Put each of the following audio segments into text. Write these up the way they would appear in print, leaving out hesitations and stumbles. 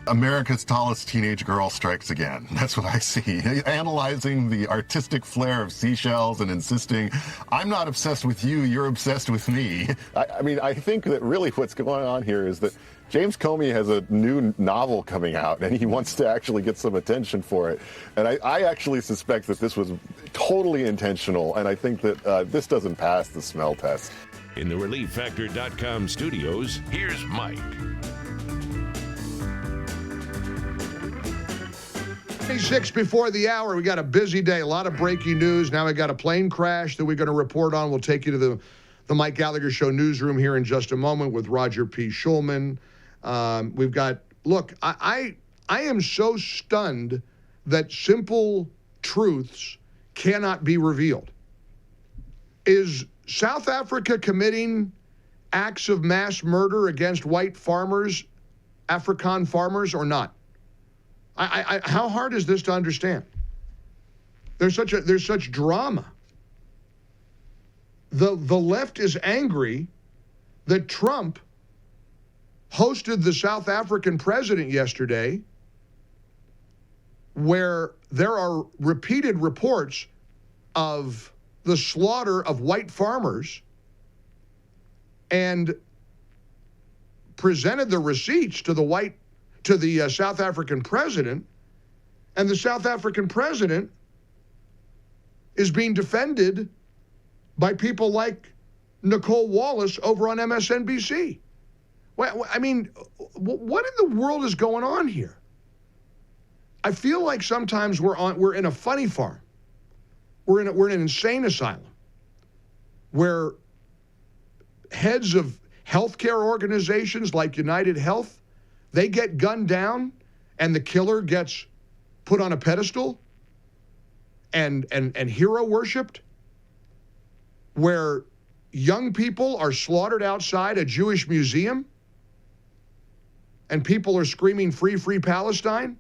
America's tallest teenage girl strikes again. That's what I see. Analyzing the artistic flair of seashells and insisting, I'm not obsessed with you, you're obsessed with me. I mean, I think that really what's going on here is that James Comey has a new novel coming out, and he wants to actually get some attention for it. And I actually suspect that this was totally intentional, and I think that this doesn't pass the smell test. In the ReliefFactor.com studios, here's Mike. 26 before the hour. We got a busy day, a lot of breaking news. Now we got a plane crash that we're going to report on. We'll take you to the Mike Gallagher Show newsroom here in just a moment with Roger P. Schulman. We've got, look, I am so stunned that simple truths cannot be revealed. Is South Africa committing acts of mass murder against white farmers, Afrikaan farmers, or not? How hard is this to understand? There's such drama. The left is angry that Trump hosted the South African president yesterday, where there are repeated reports of the slaughter of white farmers, and presented the receipts to the South African president, and the South African president is being defended by people like Nicole Wallace over on MSNBC. Well, I mean, what in the world is going on here? I feel like sometimes we're in a funny farm. We're in an insane asylum where heads of healthcare organizations like United Health, they get gunned down and the killer gets put on a pedestal and hero worshipped, where young people are slaughtered outside a Jewish museum and people are screaming free, free Palestine,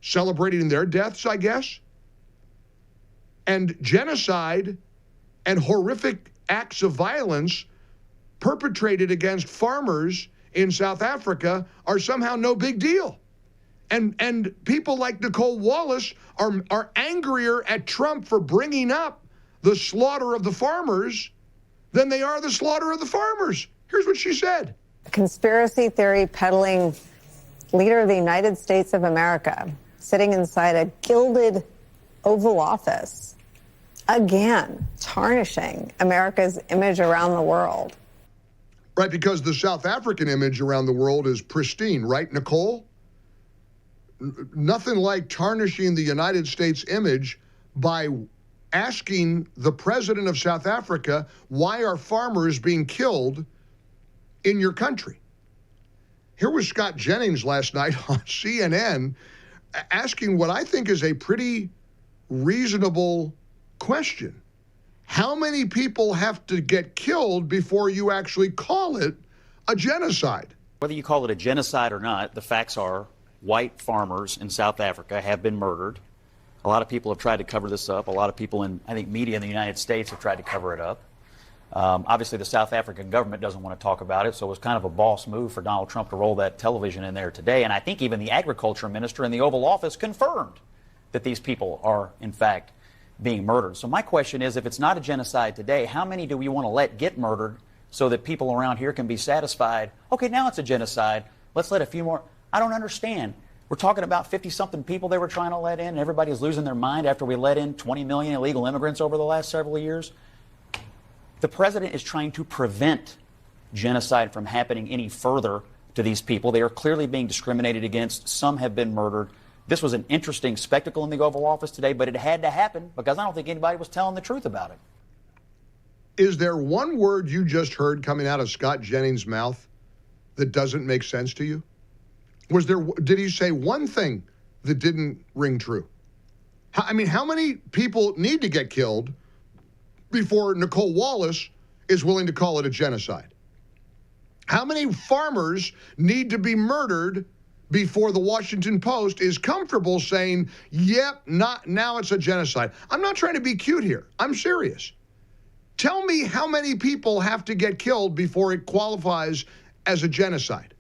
celebrating their deaths, I guess. And genocide and horrific acts of violence perpetrated against farmers in South Africa are somehow no big deal. And people like Nicole Wallace are angrier at Trump for bringing up the slaughter of the farmers than they are the slaughter of the farmers. Here's what she said. Conspiracy theory peddling leader of the United States of America sitting inside a gilded Oval Office, again, tarnishing America's image around the world. Right, because the South African image around the world is pristine, right, Nicole? Nothing like tarnishing the United States image by asking the president of South Africa, why are farmers being killed in your country? Here was Scott Jennings last night on CNN asking what I think is a pretty reasonable question. How many people have to get killed before you actually call it a genocide? Whether you call it a genocide or not, the facts are white farmers in South Africa have been murdered. A lot of people have tried to cover this up. A lot of people in, I think, media in the United States have tried to cover it up. Obviously, the South African government doesn't want to talk about it, so it was kind of a boss move for Donald Trump to roll that television in there today. And I think even the agriculture minister in the Oval Office confirmed that these people are, in fact, being murdered. So my question is, if it's not a genocide today, how many do we want to let get murdered so that people around here can be satisfied? Okay, now it's a genocide. Let's let a few more. I don't understand. We're talking about 50-something people they were trying to let in, and everybody's losing their mind after we let in 20 million illegal immigrants over the last several years. The president is trying to prevent genocide from happening any further to these people. They are clearly being discriminated against. Some have been murdered. This was an interesting spectacle in the Oval Office today, but it had to happen because I don't think anybody was telling the truth about it. Is there one word you just heard coming out of Scott Jennings' mouth that doesn't make sense to you? Did he say one thing that didn't ring true? I mean, how many people need to get killed before Nicole Wallace is willing to call it a genocide? How many farmers need to be murdered before the Washington Post is comfortable saying, yep, not now it's a genocide? I'm not trying to be cute here. I'm serious. Tell me how many people have to get killed before it qualifies as a genocide.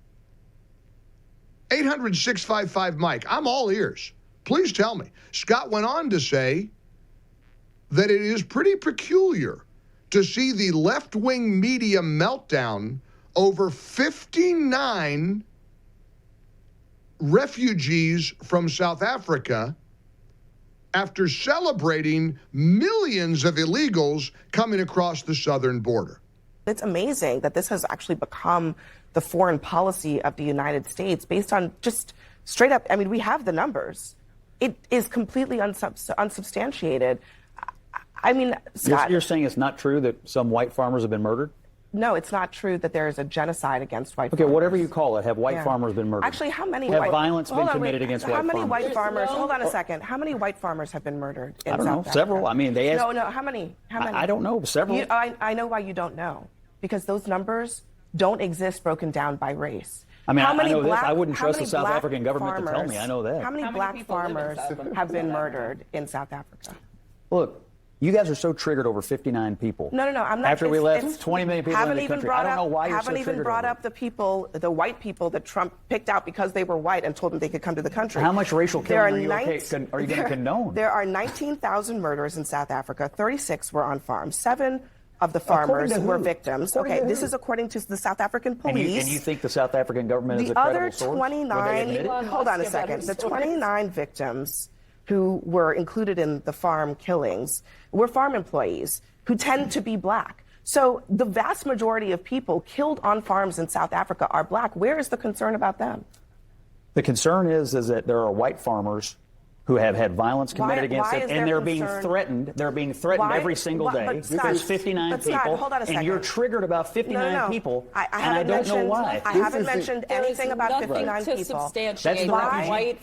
800-655-Mike. I'm all ears. Please tell me. Scott went on to say that it is pretty peculiar to see the left-wing media meltdown over 59 refugees from South Africa after celebrating millions of illegals coming across the southern border. It's amazing that this has actually become the foreign policy of the United States based on just straight up, I mean, we have the numbers. It is completely unsubstantiated. I mean, Scott, You're saying it's not true that some white farmers have been murdered? No, it's not true that there is a genocide against white Okay, farmers. whatever you call it, have white farmers been murdered? Actually, how many have violence been committed against white farmers? How many white farmers, hold on a second, how many white farmers have been murdered in I don't know, South Africa? several. I mean, they asked... No, how many? I don't know, several. I know why you don't know. Because those numbers don't exist broken down by race. I mean, I know this. I wouldn't trust the South African government to tell me. I know that. How many black farmers have been murdered in South Africa? Look, you guys are so triggered over 59 people. No, I'm not. After we left 20 million people in the country. I don't know why you're so triggered. Haven't even brought up the people, the white people that Trump picked out because they were white and told them they could come to the country. How much racial killing are you going to condone? There are 19,000 murders in South Africa. 36 were on farms. 7 of the farmers were victims. Okay, this is according to the South African police. And you think the South African government is a credible source? The other 29, hold on a second, the 29 victims who were included in the farm killings were farm employees who tend to be black. So the vast majority of people killed on farms in South Africa are black. Where is the concern about them? The concern is that there are white farmers who have had violence committed against them, and they're being threatened. They're being threatened every single day. There's 59 people, hold on a second. And you're triggered about 59 people, and I don't know why. I haven't mentioned anything about 59 people. That's the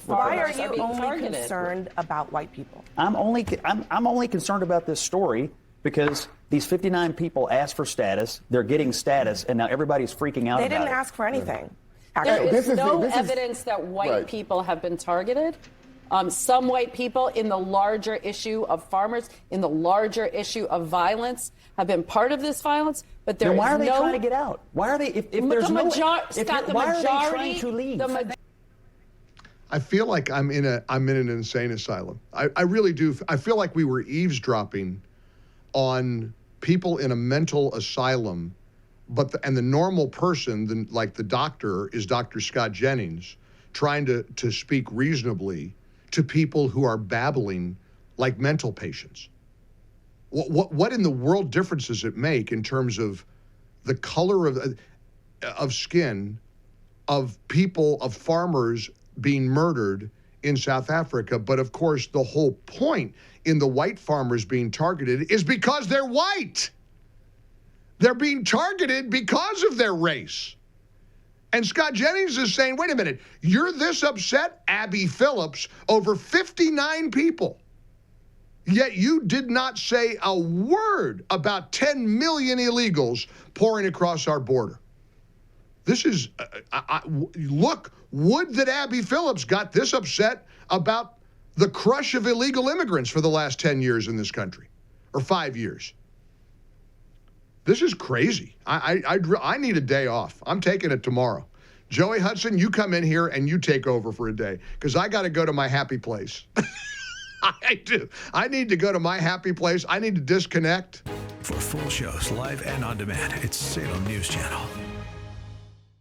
why are you only concerned about white people? I'm only concerned about this story because these 59 people asked for status. They're getting status, and now everybody's freaking out about it. They didn't ask for anything. There is no evidence that white people have been targeted. Some white people in the larger issue of farmers, in the larger issue of violence, have been part of this violence, but there is no... Then why are they trying to get out? Why are they, if there's no... Scott, the why majority... are they trying to leave? I feel like I'm in an insane asylum. I really do. I feel like we were eavesdropping on people in a mental asylum, and the normal person, like the doctor, is Dr. Scott Jennings, trying to speak reasonably to people who are babbling like mental patients. What in the world difference does it make in terms of the color of skin of people, of farmers being murdered in South Africa? But of course, the whole point in the white farmers being targeted is because they're white. They're being targeted because of their race. And Scott Jennings is saying, wait a minute, you're this upset, Abby Phillips, over 59 people. Yet you did not say a word about 10 million illegals pouring across our border. This is, look, would that Abby Phillips got this upset about the crush of illegal immigrants for the last 10 years in this country, or 5 years. This is crazy. I need a day off. I'm taking it tomorrow. Joey Hudson, you come in here and you take over for a day because I got to go to my happy place. I do. I need to go to my happy place. I need to disconnect. For full shows, live and on demand, it's Salem News Channel.